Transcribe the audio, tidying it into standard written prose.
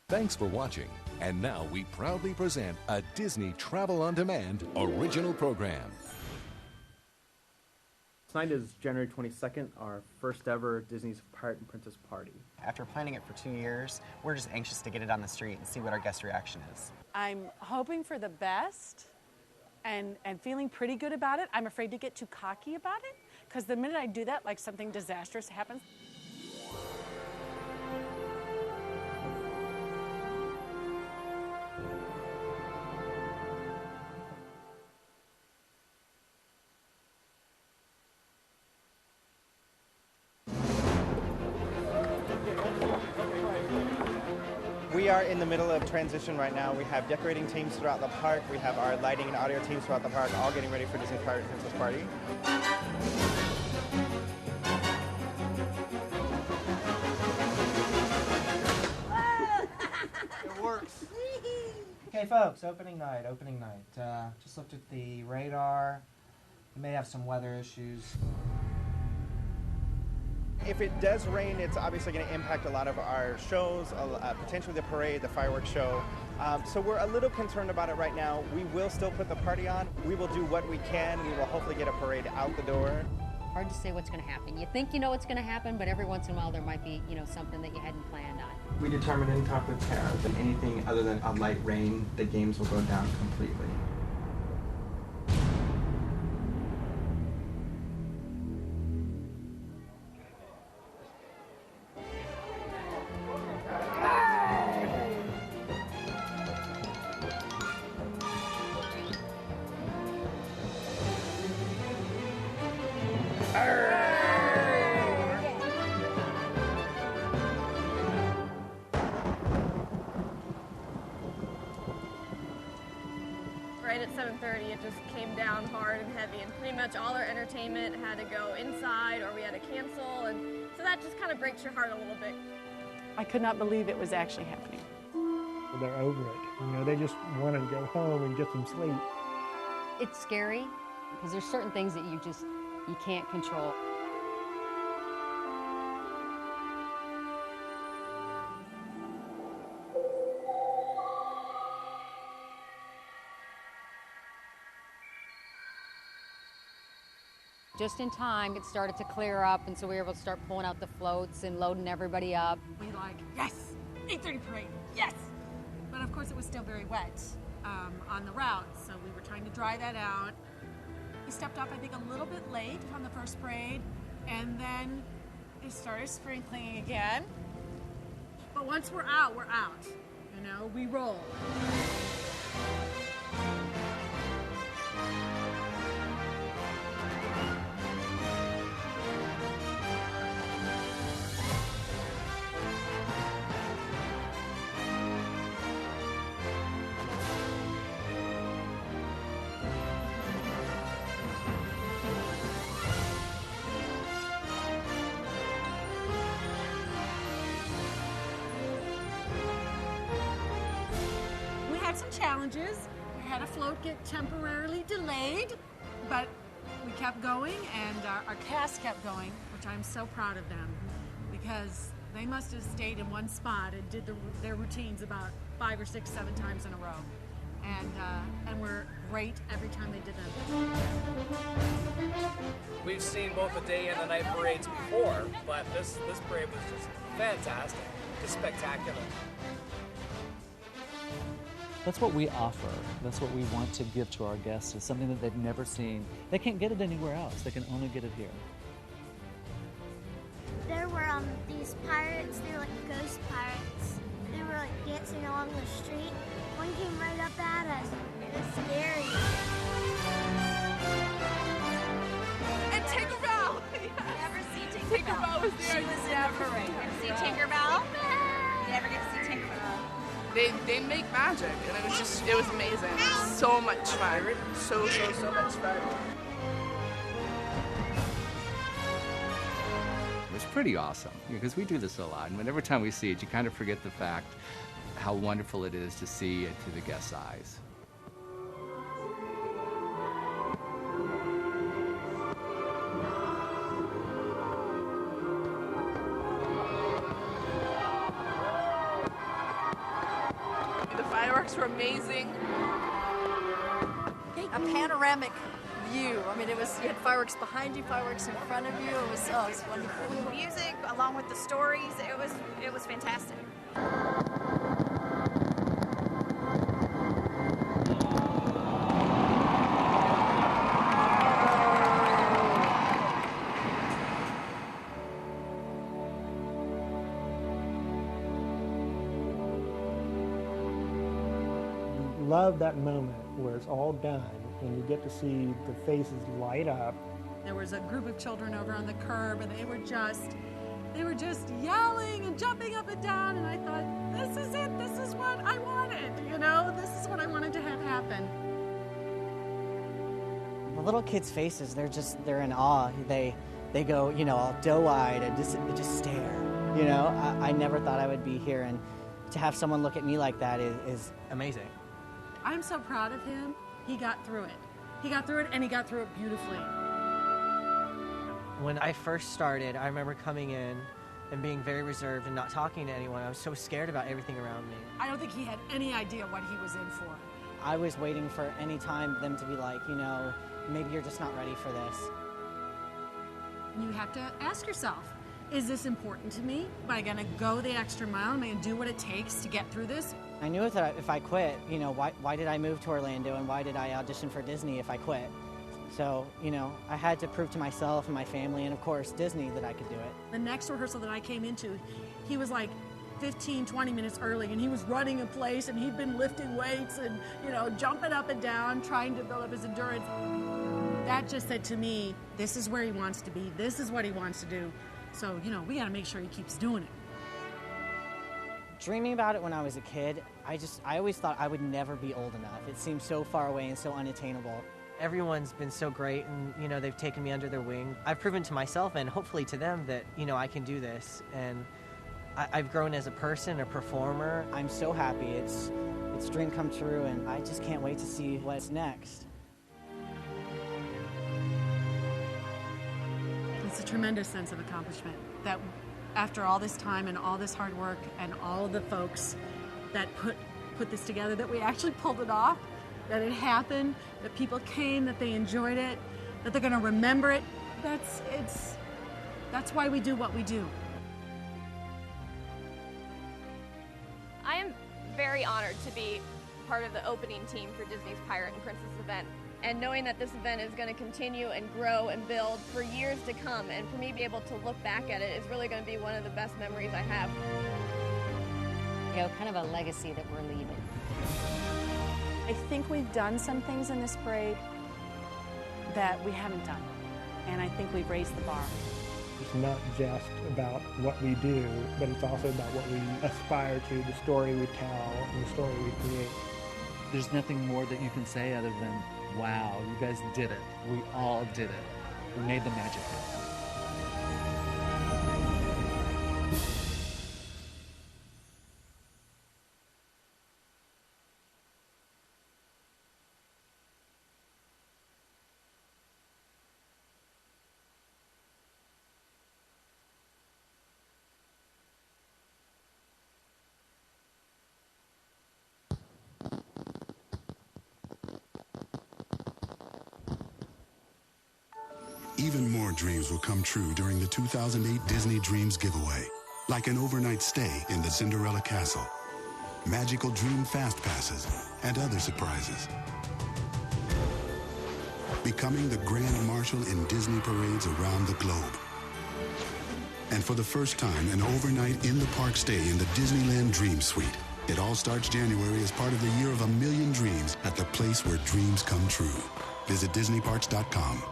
Thanks for watching. And now we proudly present a Disney Travel on Demand original program. Tonight is January 22nd, our first ever Disney's Pirate and Princess Party. After planning it for 2 years, we're just anxious to get it on the street and see what our guest reaction is. I'm hoping for the best and feeling pretty good about it. I'm afraid to get too cocky about it, because the minute I do that, like something disastrous happens. We are in the middle of transition right now. We have decorating teams throughout the park. We have our lighting and audio teams throughout the park, all getting ready for Disney's Pirate and Princess Party. It works. Okay, folks, opening night. Just looked at the radar. We may have some weather issues. If it does rain, it's obviously going to impact a lot of our shows, potentially the parade, the fireworks show. So we're a little concerned about it right now. We will still put the party on. We will do what we can. We will hopefully get a parade out the door. Hard to say what's going to happen. You think you know what's going to happen, but every once in a while there might be, something that you hadn't planned on. We determined in talk with Tara that anything other than a light rain, the games will go down completely. Right at 7:30, it just came down hard and heavy, and pretty much all our entertainment had to go inside or we had to cancel, and so that just kind of breaks your heart a little bit. I could not believe it was actually happening. They're over it. They just want to go home and get some sleep. It's scary because there's certain things that you can't control. Just in time, it started to clear up, and so we were able to start pulling out the floats and loading everybody up. We yes, 8:30 parade, yes! But of course it was still very wet on the route, so we were trying to dry that out. We stepped off, I think, a little bit late on the first parade, and then it started sprinkling again. But once we're out, we roll. Some challenges. We had a float get temporarily delayed, but we kept going, and our cast kept going, which I'm so proud of them, because they must have stayed in one spot and did their routines about 5 or 6, 7 times in a row, and were great every time they did them. We've seen both the day and the night parades before, but this parade was just fantastic, just spectacular. That's what we offer. That's what we want to give to our guests, is something that they've never seen. They can't get it anywhere else. They can only get it here. There were these pirates. They were like ghost pirates. They were like dancing along the street. One came right up at us. It was scary. And Tinkerbell! Never see Tinkerbell. Tinkerbell was there. She was in the parade. Ever see Tinkerbell? You never get to see Tinkerbell. They make magic, and it was amazing. So much fun. So much fun. It was pretty awesome, because we do this a lot, and every time we see it, you kind of forget the fact how wonderful it is to see it through the guests' eyes. fireworks were amazing. A panoramic view. I mean, you had fireworks behind you, fireworks in front of you. It was wonderful. The music, along with the stories, it was fantastic. Love that moment where it's all done and you get to see the faces light up. There was a group of children over on the curb, and they were just yelling and jumping up and down, and I thought, this is it, this is what I wanted, this is what I wanted to have happen. The little kids' faces, they're in awe. They go, all doe-eyed and just stare. I never thought I would be here, and to have someone look at me like that is amazing. I'm so proud of him. He got through it. He got through it, and he got through it beautifully. When I first started, I remember coming in and being very reserved and not talking to anyone. I was so scared about everything around me. I don't think he had any idea what he was in for. I was waiting for any time them to be like, maybe you're just not ready for this. You have to ask yourself, is this important to me? Am I going to go the extra mile? Am I going to do what it takes to get through this? I knew that if I quit, why did I move to Orlando and why did I audition for Disney if I quit? So, I had to prove to myself and my family and, of course, Disney that I could do it. The next rehearsal that I came into, he was like 15, 20 minutes early, and he was running in place, and he'd been lifting weights and, jumping up and down, trying to build up his endurance. That just said to me, this is where he wants to be. This is what he wants to do. So, we got to make sure he keeps doing it. Dreaming about it when I was a kid, I always thought I would never be old enough. It seemed so far away and so unattainable. Everyone's been so great, and, they've taken me under their wing. I've proven to myself and hopefully to them that, I can do this. And I've grown as a person, a performer. I'm so happy. It's a dream come true, and I just can't wait to see what's next. It's a tremendous sense of accomplishment that after all this time and all this hard work and all of the folks that put this together, that we actually pulled it off, that it happened, that people came, that they enjoyed it, that they're going to remember it. That's why we do what we do. I am very honored to be part of the opening team for Disney's Pirate and Princess event. And knowing that this event is going to continue and grow and build for years to come, and for me to be able to look back at it is really going to be one of the best memories I have. Kind of a legacy that we're leaving. I think we've done some things in this parade that we haven't done, and I think we've raised the bar. It's not just about what we do, but it's also about what we aspire to, the story we tell, and the story we create. There's nothing more that you can say other than, wow, you guys did it. We all did it. We made the magic happen. Even more dreams will come true during the 2008 Disney Dreams giveaway, like an overnight stay in the Cinderella Castle, magical Dream Fast Passes, and other surprises. Becoming the Grand Marshal in Disney parades around the globe. And for the first time, an overnight in-the-park stay in the Disneyland Dream Suite. It all starts January as part of the Year of a Million Dreams at the place where dreams come true. Visit DisneyParks.com.